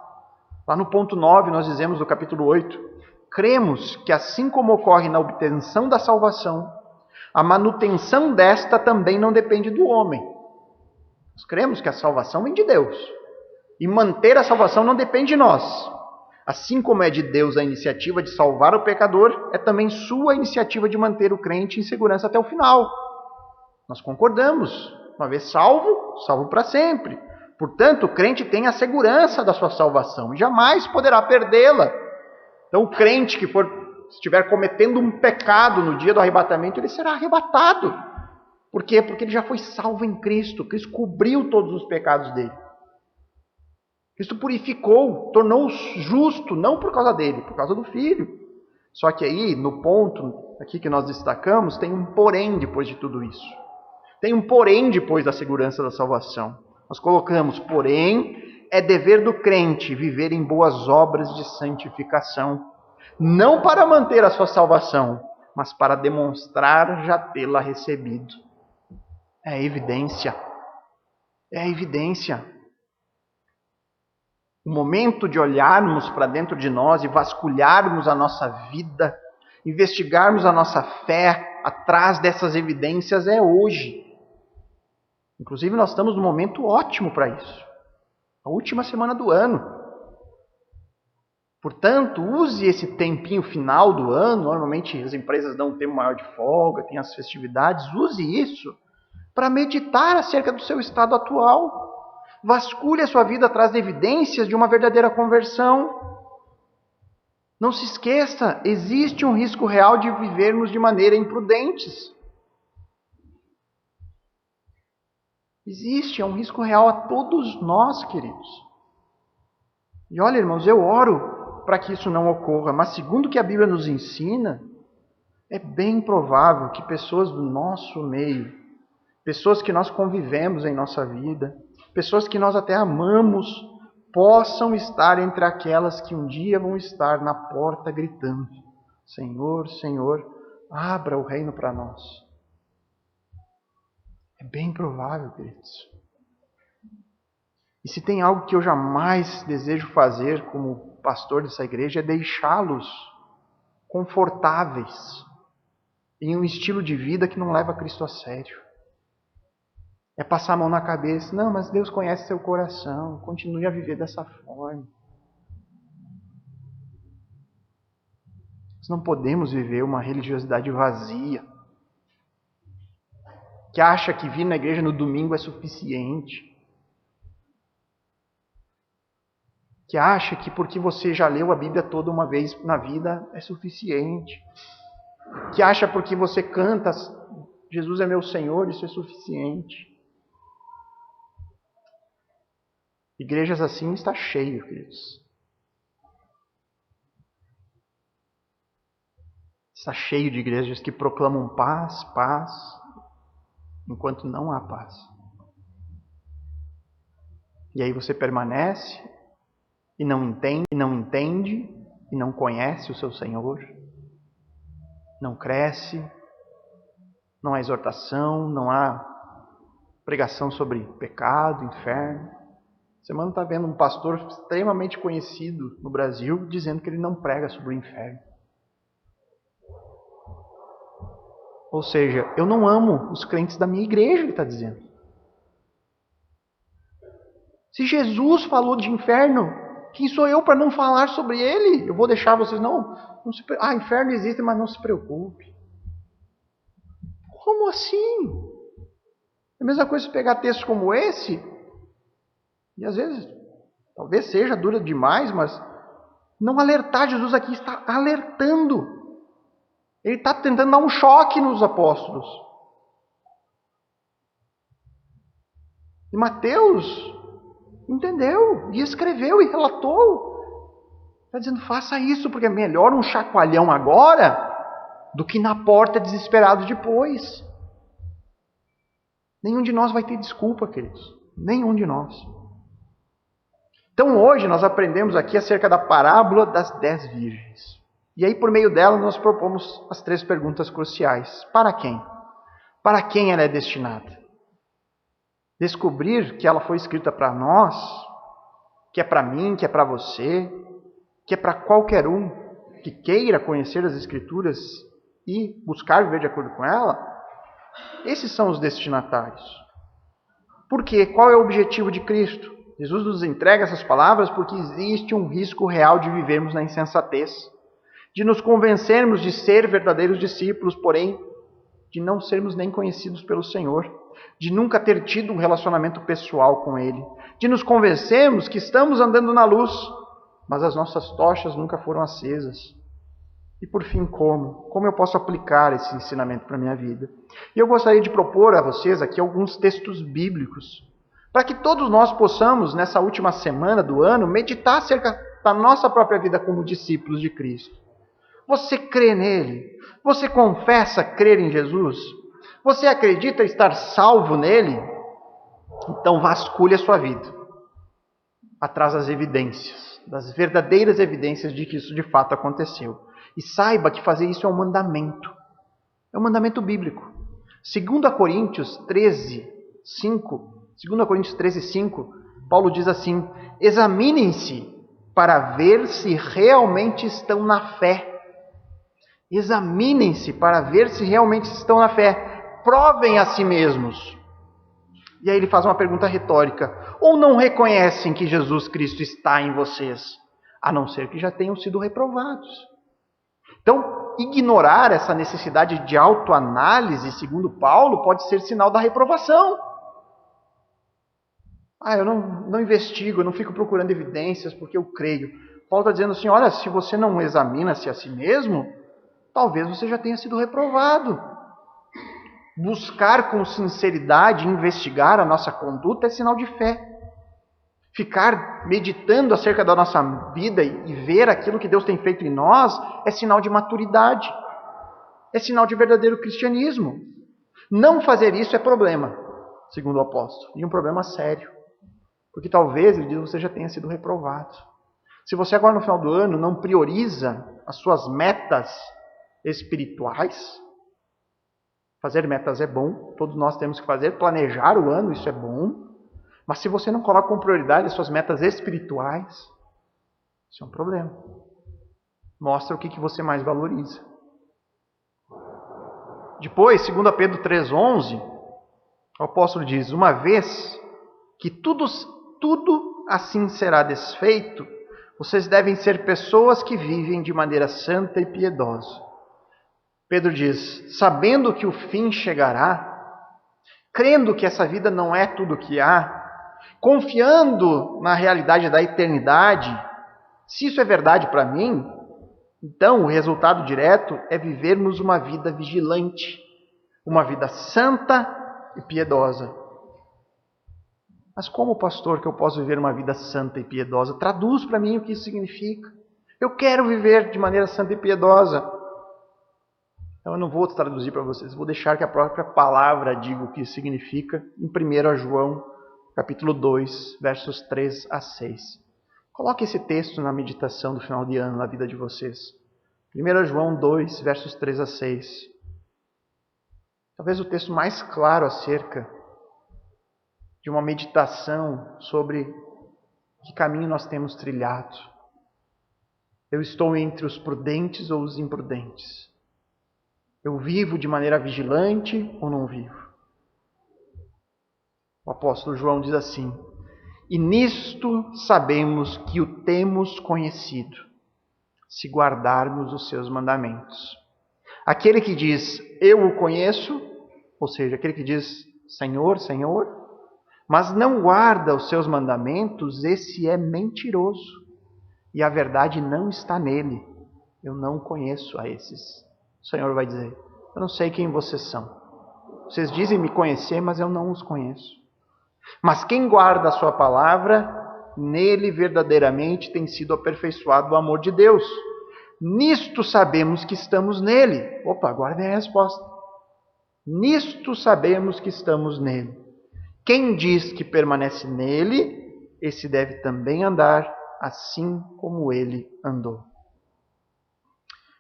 Lá no ponto 9 nós dizemos do capítulo 8, cremos que assim como ocorre na obtenção da salvação, a manutenção desta também não depende do homem. Nós cremos que a salvação vem de Deus. E manter a salvação não depende de nós. Assim como é de Deus a iniciativa de salvar o pecador, é também sua iniciativa de manter o crente em segurança até o final. Nós concordamos. Uma vez salvo, salvo para sempre. Portanto, o crente tem a segurança da sua salvação e jamais poderá perdê-la. Então, o crente que estiver cometendo um pecado no dia do arrebatamento, ele será arrebatado. Por quê? Porque ele já foi salvo em Cristo. Cristo cobriu todos os pecados dele. Cristo purificou, tornou-o justo, não por causa dele, por causa do Filho. Só que aí, no ponto aqui que nós destacamos, tem um porém depois de tudo isso. Tem um porém depois da segurança da salvação. Nós colocamos, porém, é dever do crente viver em boas obras de santificação, não para manter a sua salvação, mas para demonstrar já tê-la recebido. É a evidência. É a evidência. O momento de olharmos para dentro de nós e vasculharmos a nossa vida, investigarmos a nossa fé atrás dessas evidências é hoje. Inclusive, nós estamos num momento ótimo para isso. A última semana do ano. Portanto, use esse tempinho final do ano. Normalmente as empresas dão um tempo maior de folga, tem as festividades. Use isso para meditar acerca do seu estado atual. Vasculhe a sua vida atrás de evidências de uma verdadeira conversão. Não se esqueça, existe um risco real de vivermos de maneira imprudentes. Existe, é um risco real a todos nós, queridos. E olha, irmãos, eu oro para que isso não ocorra, mas segundo o que a Bíblia nos ensina, é bem provável que pessoas do nosso meio, pessoas que nós convivemos em nossa vida, pessoas que nós até amamos, possam estar entre aquelas que um dia vão estar na porta gritando: Senhor, Senhor, abra o reino para nós. É bem provável, queridos. E se tem algo que eu jamais desejo fazer como pastor dessa igreja, é deixá-los confortáveis em um estilo de vida que não leva Cristo a sério. É passar a mão na cabeça. Não, mas Deus conhece seu coração. Continue a viver dessa forma. Nós não podemos viver uma religiosidade vazia, que acha que vir na igreja no domingo é suficiente. Que acha que porque você já leu a Bíblia toda uma vez na vida é suficiente. Que acha porque você canta Jesus é meu Senhor, isso é suficiente. Igrejas assim está cheio, queridos. Está cheio de igrejas que proclamam paz, paz, enquanto não há paz. E aí você permanece e não entende e não conhece o seu Senhor. Não cresce, não há exortação, não há pregação sobre pecado, inferno. Semana está vendo um pastor extremamente conhecido no Brasil dizendo que ele não prega sobre o inferno. Ou seja, eu não amo os crentes da minha igreja, ele está dizendo. Se Jesus falou de inferno, quem sou eu para não falar sobre ele? Eu vou deixar vocês, inferno existe, mas não se preocupe. Como assim? É a mesma coisa se pegar textos como esse, e às vezes, talvez seja dura demais, mas não alertar. Jesus aqui está alertando. Ele está tentando dar um choque nos apóstolos. E Mateus entendeu, e escreveu, e relatou. Está dizendo, faça isso, porque é melhor um chacoalhão agora do que na porta desesperado depois. Nenhum de nós vai ter desculpa, queridos. Nenhum de nós. Então hoje nós aprendemos aqui acerca da parábola das 10 virgens. E aí por meio dela nós propomos as 3 perguntas cruciais. Para quem? Para quem ela é destinada? Descobrir que ela foi escrita para nós, que é para mim, que é para você, que é para qualquer um que queira conhecer as Escrituras e buscar viver de acordo com ela. Esses são os destinatários. Por quê? Qual é o objetivo de Cristo? Jesus nos entrega essas palavras porque existe um risco real de vivermos na insensatez, de nos convencermos de ser verdadeiros discípulos, porém de não sermos nem conhecidos pelo Senhor, de nunca ter tido um relacionamento pessoal com Ele, de nos convencermos que estamos andando na luz, mas as nossas tochas nunca foram acesas. E por fim, como? Como eu posso aplicar esse ensinamento para a minha vida? E eu gostaria de propor a vocês aqui alguns textos bíblicos, para que todos nós possamos, nessa última semana do ano, meditar acerca da nossa própria vida como discípulos de Cristo. Você crê nele? Você confessa crer em Jesus? Você acredita estar salvo nele? Então vasculhe a sua vida atrás das evidências, das verdadeiras evidências de que isso de fato aconteceu. E saiba que fazer isso é um mandamento. É um mandamento bíblico. 2 Coríntios 13, 5, Paulo diz assim: examinem-se para ver se realmente estão na fé. Examinem-se para ver se realmente estão na fé. Provem a si mesmos. E aí ele faz uma pergunta retórica. Ou não reconhecem que Jesus Cristo está em vocês, a não ser que já tenham sido reprovados? Então, ignorar essa necessidade de autoanálise, segundo Paulo, pode ser sinal da reprovação. Eu não investigo, eu não fico procurando evidências porque eu creio. Paulo está dizendo assim, olha, se você não examina-se a si mesmo, talvez você já tenha sido reprovado. Buscar com sinceridade, investigar a nossa conduta é sinal de fé. Ficar meditando acerca da nossa vida e ver aquilo que Deus tem feito em nós é sinal de maturidade. É sinal de verdadeiro cristianismo. Não fazer isso é problema, segundo o apóstolo. E um problema sério. Porque talvez, ele diz, você já tenha sido reprovado. Se você agora no final do ano não prioriza as suas metas espirituais, fazer metas é bom, todos nós temos que fazer, planejar o ano, isso é bom. Mas se você não coloca como prioridade as suas metas espirituais, isso é um problema. Mostra o que você mais valoriza. Depois, 2 Pedro 3,11, o apóstolo diz, uma vez que tudo assim será desfeito, vocês devem ser pessoas que vivem de maneira santa e piedosa. Pedro diz, sabendo que o fim chegará, crendo que essa vida não é tudo o que há, confiando na realidade da eternidade, se isso é verdade para mim, então o resultado direto é vivermos uma vida vigilante, uma vida santa e piedosa. Mas como, pastor, que eu posso viver uma vida santa e piedosa? Traduz para mim o que isso significa. Eu quero viver de maneira santa e piedosa. Então eu não vou traduzir para vocês, vou deixar que a própria palavra diga o que isso significa em 1 João, capítulo 2, versos 3 a 6. Coloque esse texto na meditação do final de ano na vida de vocês. 1 João 2, versos 3 a 6. Talvez o texto mais claro acerca de uma meditação sobre que caminho nós temos trilhado. Eu estou entre os prudentes ou os imprudentes? Eu vivo de maneira vigilante ou não vivo? O apóstolo João diz assim, e nisto sabemos que o temos conhecido, se guardarmos os seus mandamentos. Aquele que diz, eu o conheço, ou seja, aquele que diz Senhor, Senhor, mas não guarda os seus mandamentos, esse é mentiroso, e a verdade não está nele. Eu não conheço a esses. O Senhor vai dizer, eu não sei quem vocês são. Vocês dizem me conhecer, mas eu não os conheço. Mas quem guarda a sua palavra, nele verdadeiramente tem sido aperfeiçoado o amor de Deus. Nisto sabemos que estamos nele. Opa, agora vem a resposta. Nisto sabemos que estamos nele. Quem diz que permanece nele, esse deve também andar assim como ele andou.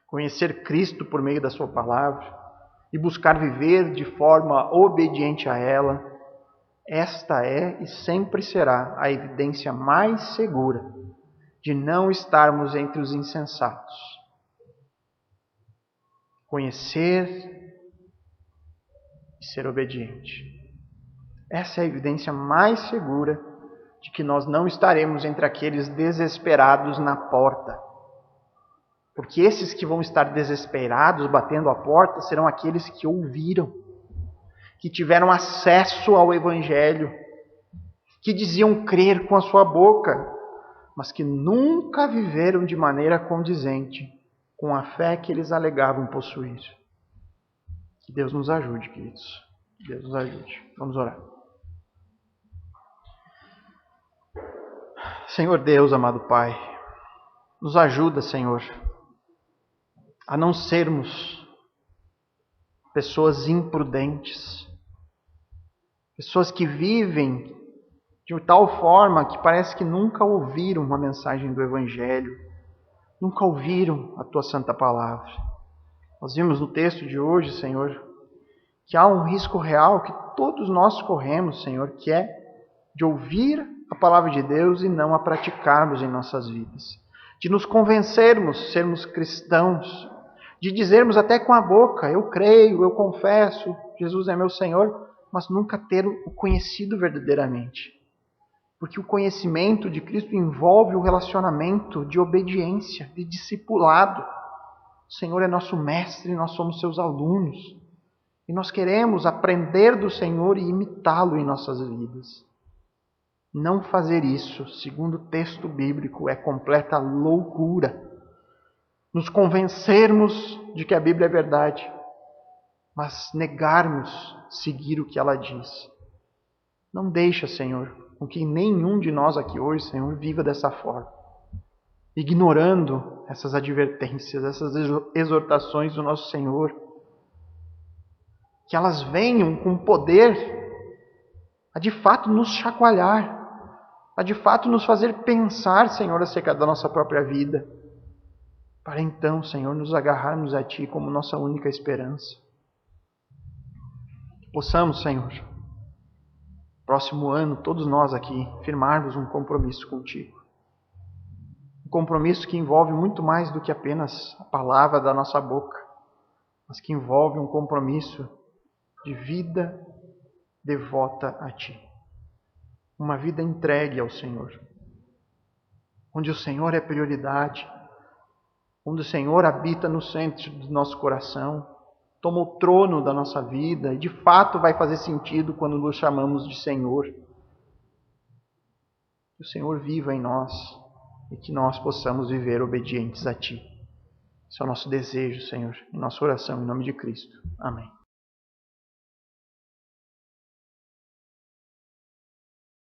Conhecer Cristo por meio da sua palavra e buscar viver de forma obediente a ela, esta é e sempre será a evidência mais segura de não estarmos entre os insensatos. Conhecer e ser obediente. Essa é a evidência mais segura de que nós não estaremos entre aqueles desesperados na porta. Porque esses que vão estar desesperados batendo a porta serão aqueles que ouviram, que tiveram acesso ao Evangelho, que diziam crer com a sua boca, mas que nunca viveram de maneira condizente com a fé que eles alegavam possuir. Que Deus nos ajude, queridos. Que Deus nos ajude. Vamos orar. Senhor Deus, amado Pai, nos ajuda, Senhor, a não sermos pessoas imprudentes, pessoas que vivem de tal forma que parece que nunca ouviram uma mensagem do Evangelho, nunca ouviram a Tua Santa Palavra. Nós vimos no texto de hoje, Senhor, que há um risco real que todos nós corremos, Senhor, que é de ouvir a Palavra de Deus e não a praticarmos em nossas vidas. De nos convencermos, sermos cristãos, de dizermos até com a boca, eu creio, eu confesso, Jesus é meu Senhor, mas nunca ter o conhecido verdadeiramente. Porque o conhecimento de Cristo envolve o relacionamento de obediência, de discipulado. O Senhor é nosso mestre, nós somos seus alunos. E nós queremos aprender do Senhor e imitá-lo em nossas vidas. Não fazer isso, segundo o texto bíblico, é completa loucura. Nos convencermos de que a Bíblia é verdade, mas negarmos seguir o que ela diz. Não deixa, Senhor, com que nenhum de nós aqui hoje, Senhor, viva dessa forma, ignorando essas advertências, essas exortações do nosso Senhor, que elas venham com poder a de fato nos chacoalhar, a de fato nos fazer pensar, Senhor, acerca da nossa própria vida, para então, Senhor, nos agarrarmos a Ti como nossa única esperança. Possamos, Senhor, próximo ano, todos nós aqui, firmarmos um compromisso contigo. Um compromisso que envolve muito mais do que apenas a palavra da nossa boca, mas que envolve um compromisso de vida devota a Ti. Uma vida entregue ao Senhor, onde o Senhor é prioridade, onde o Senhor habita no centro do nosso coração, toma o trono da nossa vida e de fato vai fazer sentido quando nos chamamos de Senhor. Que o Senhor viva em nós e que nós possamos viver obedientes a Ti. Esse é o nosso desejo, Senhor, em nossa oração, em nome de Cristo. Amém.